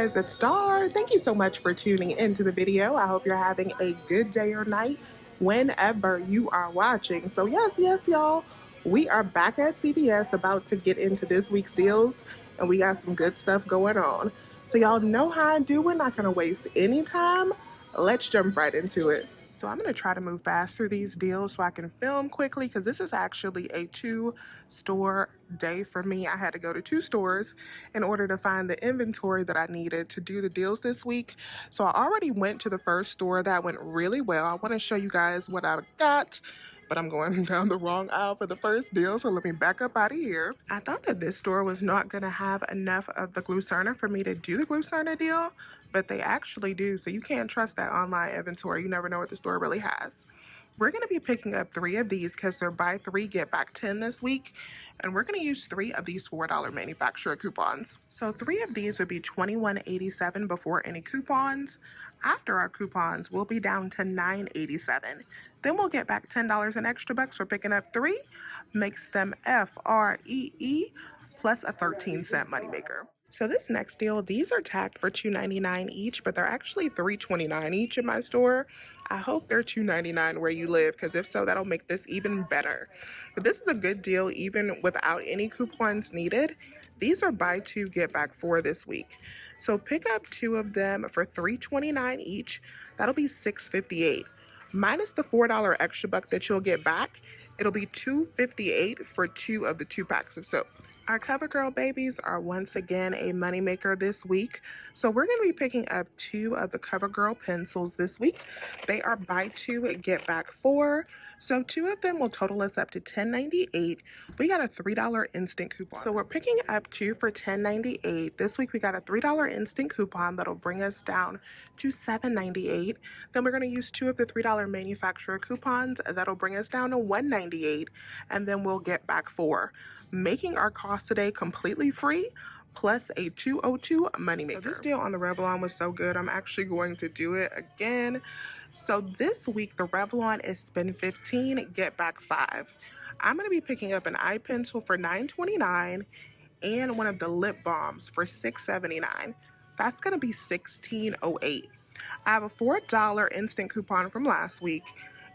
guys, it's Star. Thank you so much for tuning into the video. I hope you're having a good day or night whenever you are watching. So yes, y'all, we are back at CVS about to get into this week's deals, and we got some good stuff going on. So y'all know how I do. We're not going to waste any time. Let's jump right into it. So I'm going to try to move fast through these deals so I can film quickly, because this is actually a two-store day for me. I had to go to two stores in order to find the inventory that I needed to do the deals this week. So I already went to the first store. That went really well. I want to show you guys what I got, but I'm going down the wrong aisle for the first deal, so let me back up out of here. I thought that this store was not going to have enough of the Glucerna for me to do the Glucerna deal, but they actually do, so you can't trust that online inventory. You never know what the store really has. We're going to be picking up 3 of these because they're buy 3, get back 10 this week. And we're going to use 3 of these $4 manufacturer coupons. So 3 of these would be $21.87 before any coupons. After our coupons, we'll be down to $9.87. Then we'll get back $10 in extra bucks for picking up 3. Makes them FREE plus a 13-cent moneymaker. So this next deal, these are tagged for $2.99 each, but they're actually $3.29 each in my store. I hope they're $2.99 where you live, because if so, that'll make this even better. But this is a good deal even without any coupons needed. These are buy 2, get back 4 this week. So pick up 2 of them for $3.29 each. That'll be $6.58. Minus the $4 extra buck that you'll get back, it'll be $2.58 for 2 of the 2 packs of soap. Our CoverGirl babies are once again a moneymaker this week. So we're going to be picking up 2 of the CoverGirl pencils this week. They are buy 2, get back 4. So 2 of them will total us up to $10.98. We got a $3 instant coupon. So we're picking up 2 for $10.98. This week we got a $3 instant coupon that'll bring us down to $7.98. Then we're going to use 2 of the $3 manufacturer coupons. That'll bring us down to $1.98. And then we'll get back 4. Making our cost today completely free, plus a $2.02 moneymaker. So this deal on the Revlon was so good, I'm actually going to do it again. So this week, the Revlon is spend 15, get back 5. I'm going to be picking up an eye pencil for $9.29 and one of the lip balms for $6.79. That's going to be $16.08. I have a $4 instant coupon from last week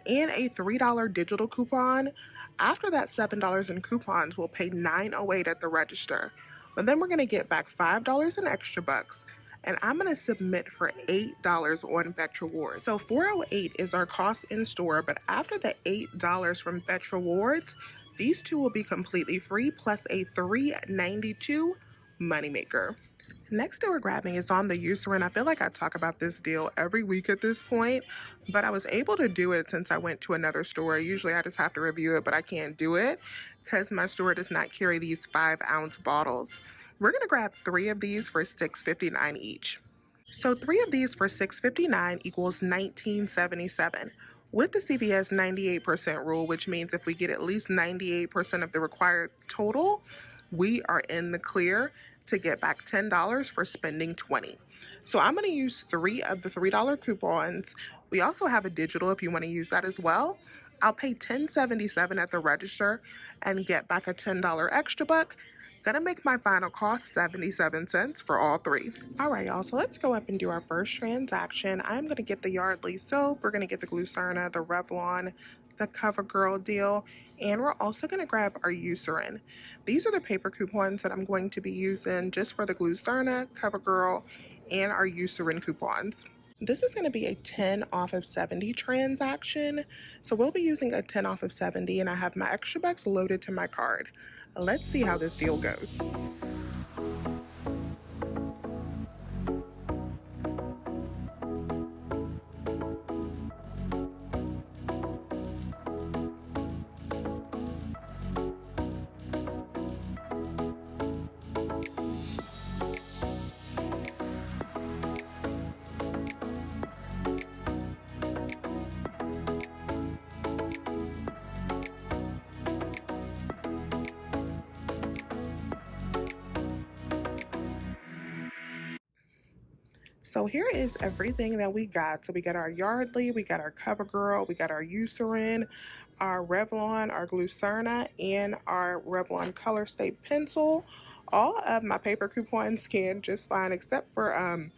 and a $3 digital coupon. After that $7 in coupons, we'll pay $9.08 at the register. But then we're going to get back $5 in extra bucks, and I'm going to submit for $8 on Vet Rewards. So $4.08 is our cost in store, but after the $8 from Vet Rewards, these 2 will be completely free, plus a $3.92 moneymaker. Next deal we're grabbing is on the Eucerin. I feel like I talk about this deal every week at this point, but I was able to do it since I went to another store. Usually I just have to review it, but I can't do it because my store does not carry these 5-ounce bottles. We're going to grab 3 of these for $6.59 each. So 3 of these for $6.59 equals $19.77. With the CVS 98% rule, which means if we get at least 98% of the required total, we are in the clear to get back $10 for spending $20. So I'm going to use 3 of the $3 coupons. We also have a digital if you want to use that as well. I'll pay $10.77 at the register and get back a $10 extra buck. Gonna make my final cost 77 cents for all 3. All right, y'all, so let's go up and do our first transaction. I'm gonna get the Yardley soap. We're gonna get the Glucerna, the Revlon, the CoverGirl deal, and we're also going to grab our Eucerin. These are the paper coupons that I'm going to be using just for the Glucerna, CoverGirl, and our Eucerin coupons. This is going to be a 10 off of 70 transaction, so we'll be using a 10 off of 70, and I have my extra bucks loaded to my card. Let's see how this deal goes. So here is everything that we got. So we got our Yardley, we got our CoverGirl, we got our Eucerin, our Revlon, our Glucerna, and our Revlon Color Stay Pencil. All of my paper coupons scanned just fine except for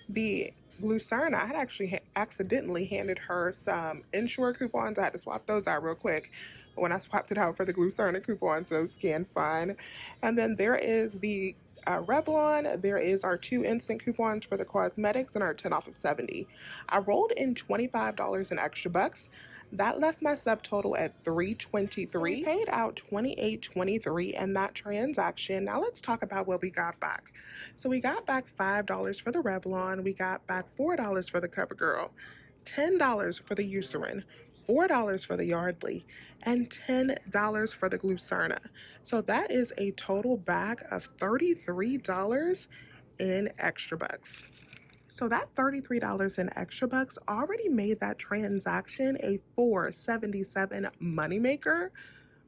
the Glucerna. I had actually accidentally handed her some Ensure coupons. I had to swap those out real quick. But when I swapped it out for the Glucerna coupons, those scanned fine. And then there is the Revlon. There is our 2 instant coupons for the cosmetics and our 10 off of 70. I rolled in $25 in extra bucks. That left my subtotal at $323. So we paid out $28.23 in that transaction. Now let's talk about what we got back. So we got back $5 for the Revlon, we got back $4 for the CoverGirl, $10 for the Eucerin, $4 for the Yardley, and $10 for the Glucerna. So that is a total bag of $33 in extra bucks. So that $33 in extra bucks already made that transaction a $4.77 moneymaker.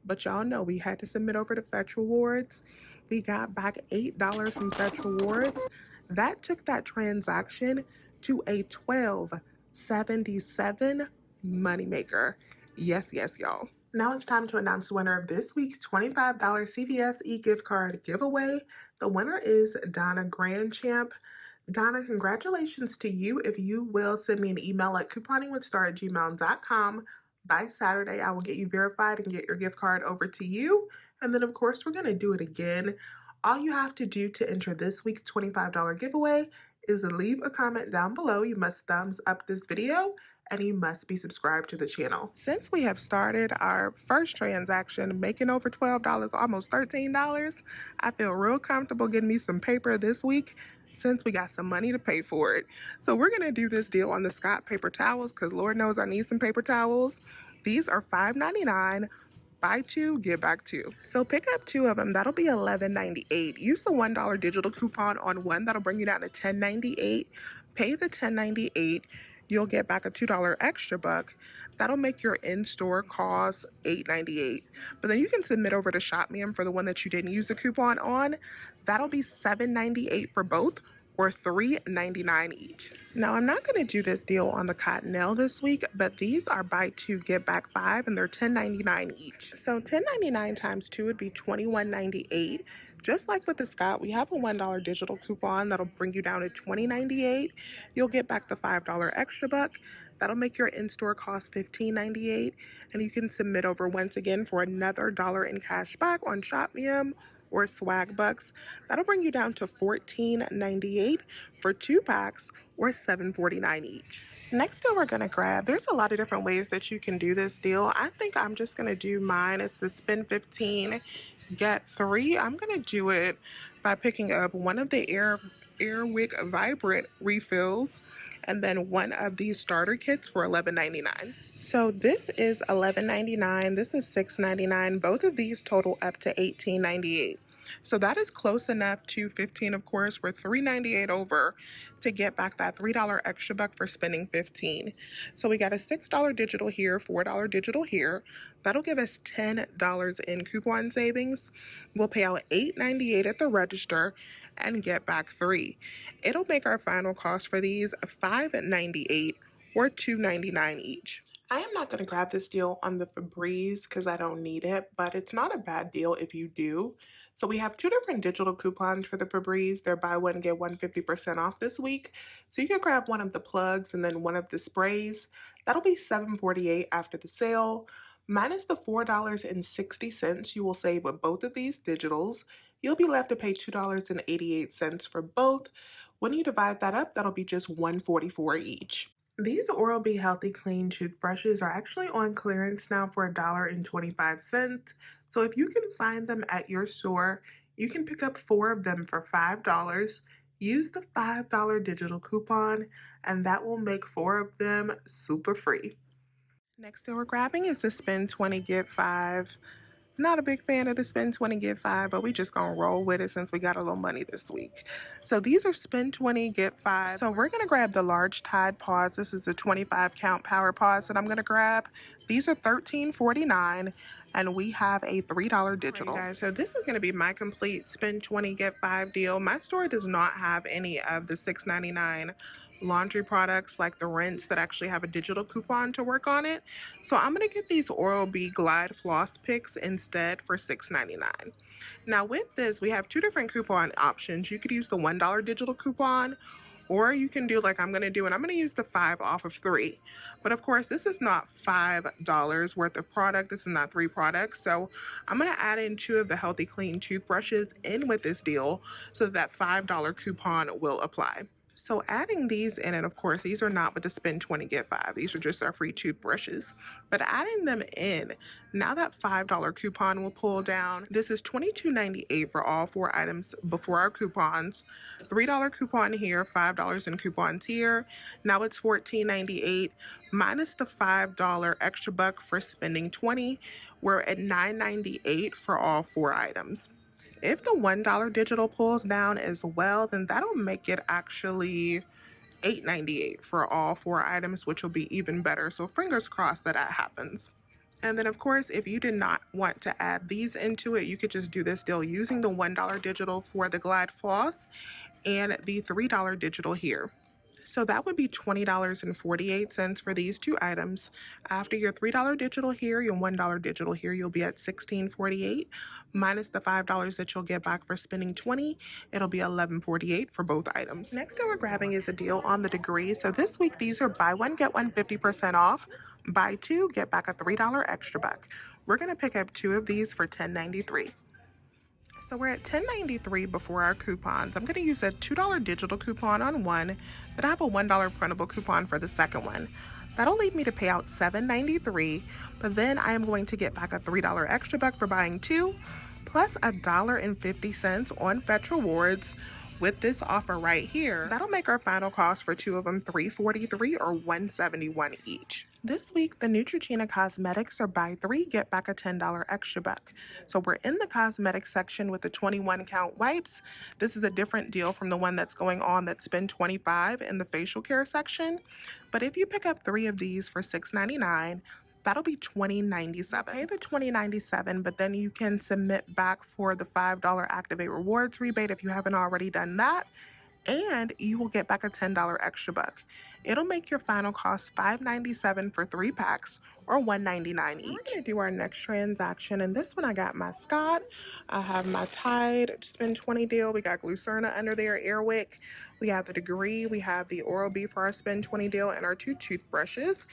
But y'all know we had to submit over to Fetch Rewards. We got back $8 from Fetch Rewards. That took that transaction to a $12.77 moneymaker. Yes, yes, y'all. Now it's time to announce the winner of this week's $25 CVS e-gift card giveaway. The winner is Donna Grandchamp. Donna, congratulations to you. If you will send me an email at couponingwithstar@gmail.com by Saturday, I will get you verified and get your gift card over to you. And then, of course, we're going to do it again. All you have to do to enter this week's $25 giveaway is leave a comment down below. You must thumbs up this video and you must be subscribed to the channel. Since we have started our first transaction, making over $12, almost $13, I feel real comfortable getting me some paper this week since we got some money to pay for it. So we're gonna do this deal on the Scott paper towels because Lord knows I need some paper towels. These are $5.99. Buy 2, get back 2. So pick up 2 of them. That'll be $11.98. Use the $1 digital coupon on one. That'll bring you down to $10.98. Pay the $10.98. You'll get back a $2 extra buck. That'll make your in-store cost $8.98. But then you can submit over to ShopMeum for the one that you didn't use a coupon on. That'll be $7.98 for both, or $3.99 each. Now, I'm not going to do this deal on the Cottonelle this week, but these are buy 2, get back 5, and they're $10.99 each. So $10.99 times 2 would be $21.98. Just like with the Scott, we have a $1 digital coupon that'll bring you down to $20.98. You'll get back the $5 extra buck. That'll make your in-store cost $15.98, and you can submit over once again for another dollar in cash back on ShopMeum or Swag Bucks. That'll bring you down to $14.98 for 2 packs, or $7.49 each. Next deal we're gonna grab, there's a lot of different ways that you can do this deal. I think I'm just gonna do mine. It's the spend 15, get 3. I'm gonna do it by picking up one of the Airwick Vibrant refills and then one of these starter kits for $11.99. So this is $11.99, this is $6.99. Both of these total up to $18.98. So that is close enough to 15, of course. We're $3.98 over to get back that $3 extra buck for spending 15. So we got a $6 digital here, $4 digital here. That'll give us $10 in coupon savings. We'll pay out $8.98 at the register and get back 3. It'll make our final cost for these $5.98 or $2.99 each. I am not going to grab this deal on the Febreze because I don't need it, but it's not a bad deal if you do. So we have 2 different digital coupons for the Febreze. They're buy one, get one 50% off this week. So you can grab one of the plugs and then one of the sprays. That'll be $7.48 after the sale. Minus the $4.60 you will save with both of these digitals. You'll be left to pay $2.88 for both. When you divide that up, that'll be just $1.44 each. These Oral-B Healthy Clean toothbrushes are actually on clearance now for $1.25. So if you can find them at your store, you can pick up 4 of them for $5. Use the $5 digital coupon, and that will make 4 of them super free. Next thing we're grabbing is the Spend 20, Get 5. Not a big fan of the spend 20, get 5, but we just gonna roll with it since we got a little money this week. So these are spend 20, get 5. So we're gonna grab the large Tide Pods. This is a 25 count power pods that I'm gonna grab. These are $13.49. and we have a $3 digital. Right, guys, so this is going to be my complete spend 20 get 5 deal. My store does not have any of the $6.99 laundry products like the rinse that actually have a digital coupon to work on it. So I'm going to get these Oral-B Glide floss picks instead for $6.99. Now with this, we have two different coupon options. You could use the $1 digital coupon, or you can do like I'm going to do, and I'm going to use the 5 off of 3. But of course, this is not $5 worth of product. This is not 3 products. So I'm going to add in 2 of the Healthy Clean toothbrushes in with this deal so that $5 coupon will apply. So adding these in, and of course, these are not with the spend 20 get 5. These are just our free toothbrushes. But adding them in, now that $5 coupon will pull down. This is $22.98 for all 4 items before our coupons. $3 coupon here, $5 in coupons here. Now it's $14.98 minus the $5 extra buck for spending 20. We're at $9.98 for all 4 items. If the $1 digital pulls down as well, then that'll make it actually $8.98 for all 4 items, which will be even better. So fingers crossed that happens. And then, of course, if you did not want to add these into it, you could just do this deal using the $1 digital for the Glide Floss and the $3 digital here. So that would be $20.48 for these 2 items. After your $3 digital here, your $1 digital here, you'll be at $16.48 minus the $5 that you'll get back for spending 20. It'll be $11.48 for both items. Next that we're grabbing is a deal on the Degree. So this week, these are buy 1, get 1 50% off. Buy 2, get back a $3 extra buck. We're going to pick up 2 of these for $10.93. So we're at $10.93 before our coupons. I'm going to use a $2 digital coupon on one, then I have a $1 printable coupon for the second one. That'll leave me to pay out $7.93, but then I am going to get back a $3 extra buck for buying 2, plus $1.50 on Fetch Rewards with this offer right here. That'll make our final cost for 2 of them $3.43 or $1.71 each. This week, the Neutrogena Cosmetics are buy 3, get back a $10 extra buck. So we're in the cosmetics section with the 21 count wipes. This is a different deal from the one that's going on that's been 25 in the facial care section. But if you pick up 3 of these for $6.99, that'll be $20.97. Pay the $20.97, but then you can submit back for the $5 Activate Rewards rebate if you haven't already done that, and you will get back a $10 extra buck. It'll make your final cost $5.97 for 3 packs or $1.99 each. We're going to do our next transaction, and this one I got my Scott. I have my Tide Spend 20 deal. We got Glucerna under there, Airwick. We have the Degree. We have the Oral-B for our Spend 20 deal and our 2 toothbrushes.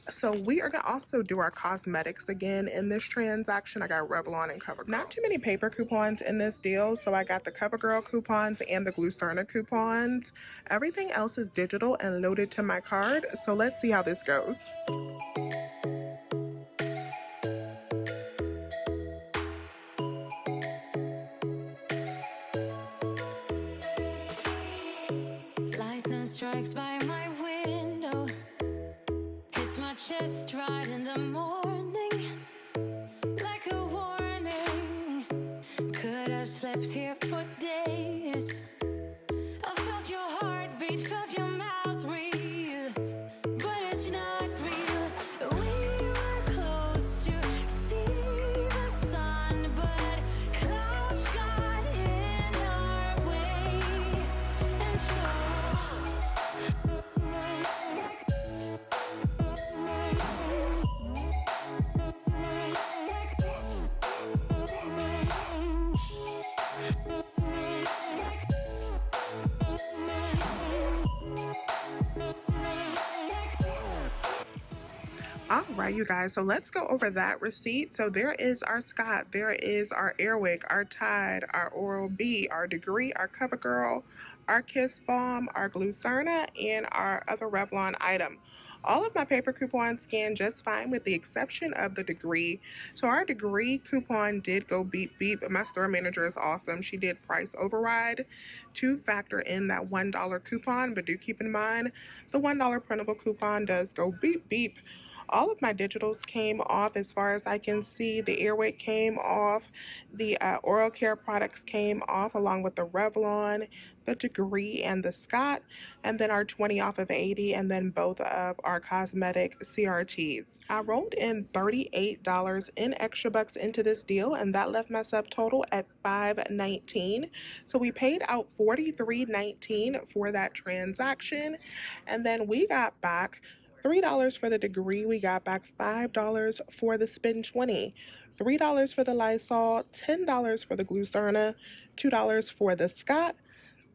So we are going to also do our cosmetics again in this transaction. I got Revlon and CoverGirl. Not too many paper coupons in this deal, so I got the CoverGirl coupons and the Glucerna coupons. Everything else is digital and loaded to my card, so let's see how this goes. Lightning strikes by my window, hits my chest right in the morning, like a warning. Could have slept here for days. I felt your heartbeat, felt your mouth breathe, but it's not real. We were close to see the sun, but clouds got in our way, and All right, you guys, so let's go over that receipt. So there is our Scott, there is our Airwick, our Tide, our Oral-B, our Degree, our CoverGirl, our Kiss Balm, our Glucerna, and our other Revlon item. All of my paper coupons scanned just fine with the exception of the Degree. So our Degree coupon did go beep beep, but my store manager is awesome. She did price override to factor in that $1 coupon, but do keep in mind the $1 printable coupon does go beep beep All of my digitals came off as far as I can see. The Airwick came off, the oral care products came off along with the Revlon, the Degree, and the Scott, and then our 20 off of 80, and then both of our cosmetic CRTs. I rolled in $38 in extra bucks into this deal, and that left my subtotal at $519. So we paid out $43.19 for that transaction, and then we got back $3 for the Degree. We got back $5 for the Spin 20, $3 for the Lysol, $10 for the Glucerna, $2 for the Scott,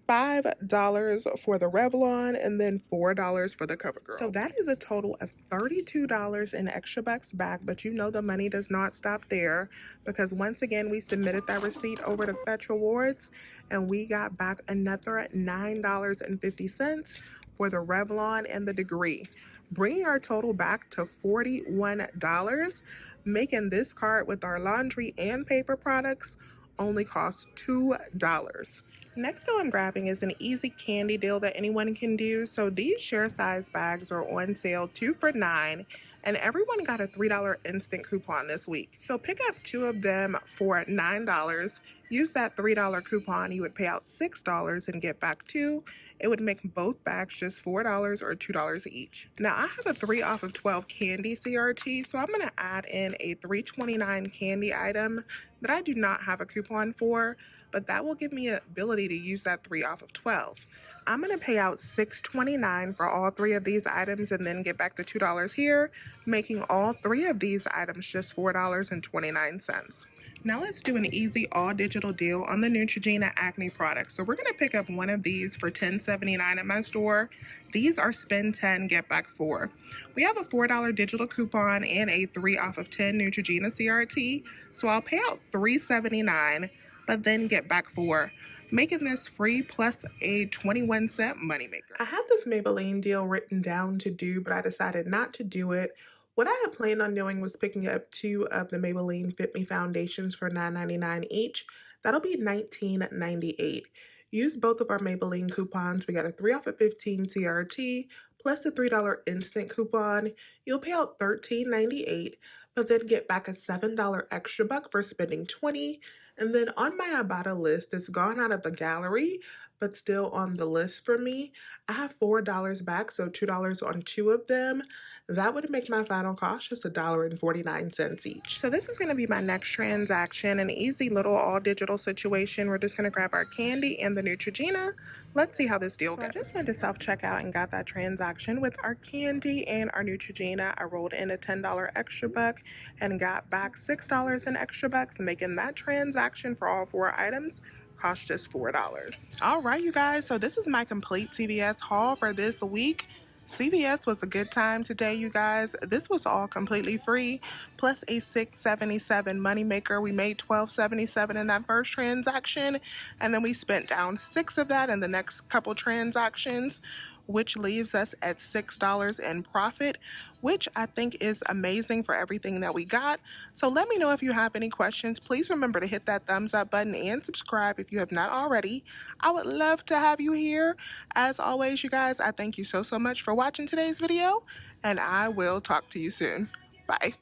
$5 for the Revlon, and then $4 for the CoverGirl. So that is a total of $32 in extra bucks back, but you know the money does not stop there, because once again we submitted that receipt over to Fetch Rewards and we got back another $9.50 for the Revlon and the Degree, bringing our total back to $41, making this cart with our laundry and paper products only costs $2. Next deal I'm grabbing is an easy candy deal that anyone can do. So these share size bags are on sale 2 for $9, and everyone got a $3 instant coupon this week. So pick up 2 of them for $9. Use that $3 coupon, you would pay out $6 and get back 2. It would make both bags just $4 or $2 each. Now I have a 3 off of 12 candy CRT, so I'm gonna add in a $3.29 candy item that I do not have a coupon for, but that will give me the ability to use that 3 off of 12. I'm going to pay out $6.29 for all 3 of these items and then get back the $2 here, making all 3 of these items just $4.29. Now let's do an easy all digital deal on the Neutrogena acne products. So we're going to pick up one of these for $10.79 at my store. These are spend 10, get back 4. We have a $4 digital coupon and a 3 off of 10 Neutrogena CRT. So I'll pay out $3.79, but then get back 4, making this free plus a 21-cent moneymaker. I had this Maybelline deal written down to do, but I decided not to do it. What I had planned on doing was picking up 2 of the Maybelline Fit Me foundations for $9.99 each. That'll be $19.98. Use both of our Maybelline coupons. We got a 3 off of 15 CRT plus a $3 instant coupon. You'll pay out $13.98, but then get back a $7 extra buck for spending $20. And then on my Ibotta list, it's gone out of the gallery, but still on the list for me, I have $4 back, so $2 on 2 of them. That would make my final cost just $1.49 each. So this is going to be my next transaction, an easy little all digital situation. We're just going to grab our candy and the Neutrogena. Let's see how this deal goes. I just went to self-checkout and got that transaction with our candy and our Neutrogena. I rolled in a $10 extra buck and got back $6 in extra bucks, making that transaction for all 4 items cost just $4. All right, you guys, so this is my complete CVS haul for this week. CVS was a good time today, you guys. This was all completely free, plus a $6.77 moneymaker. We made $12.77 in that first transaction, and then we spent down 6 of that in the next couple transactions, which leaves us at $6 in profit, which I think is amazing for everything that we got. So let me know if you have any questions. Please remember to hit that thumbs up button and subscribe if you have not already. I would love to have you here. As always, you guys, I thank you so much for watching today's video, and I will talk to you soon. Bye.